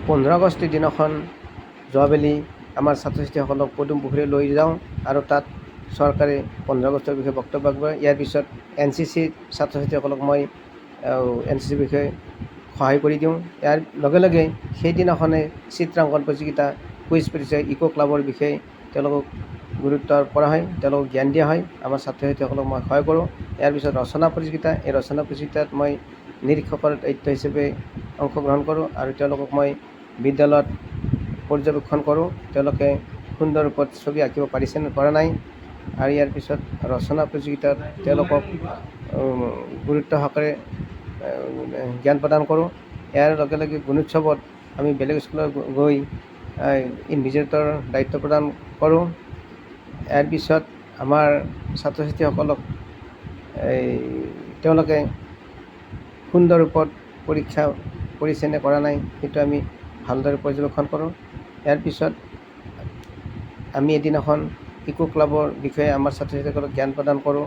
15 আগষ্টৰ দিনাখন যোৱাবেলি আমাৰ ছাত্ৰ ছাত্ৰীসকলক পদুম পুখুৰী লৈ যাওঁ আৰু তাত চৰকাৰে 15 আগষ্টৰ বিষয়ে বক্তব্য আগবঢ়ায়। ইয়াৰ পিছত NCC ছাত্ৰ ছাত্ৰীসকলক মই NCC বিষয়ে সহায় কৰি দিওঁ। ইয়াৰ লগে লগে সেইদিনাখনে চিত্ৰাংকন প্ৰতিযোগিতা, কুইজ প্ৰতিযোগিতা, ইক' ক্লাবৰ বিষয়ে তেওঁলোকক গুৰুত্ব কৰা হয়, তেওঁলোকক জ্ঞান দিয়া হয়। আমাৰ ছাত্ৰ ছাত্ৰীসকলক মই সহায় কৰোঁ। ইয়াৰ পিছত ৰচনা প্ৰতিযোগিতা, এই ৰচনা প্ৰতিযোগিতাত মই নিৰীক্ষকৰ দায়িত্ব হিচাপে অংশগ্ৰহণ কৰোঁ আৰু তেওঁলোকক মই বিদ্যালয়ত পৰ্যবেক্ষণ কৰোঁ তেওঁলোকে সুন্দৰ ৰূপত ছবি আঁকিব পাৰিছে নে পৰা নাই। আৰু ইয়াৰ পিছত ৰচনা প্ৰতিযোগিতাত তেওঁলোকক গুৰুত্ব সহকাৰে জ্ঞান প্ৰদান কৰোঁ। ইয়াৰ লগে লগে গুণোৎসৱত আমি বেলেগ স্কুলত গৈ ইনভিজিলেটৰ দায়িত্ব প্ৰদান কৰোঁ। ইয়াৰ পিছত আমাৰ ছাত্ৰ ছাত্ৰীসকলক তেওঁলোকে সুন্দৰ ৰূপত পৰীক্ষা কৰিছে নে কৰা নাই সেইটো আমি ভালদৰে পৰ্যবেক্ষণ কৰোঁ। ইয়াৰ পিছত আমি এদিনাখন ইক' ক্লাবৰ বিষয়ে আমাৰ ছাত্ৰ ছাত্ৰীসকলক জ্ঞান প্ৰদান কৰোঁ।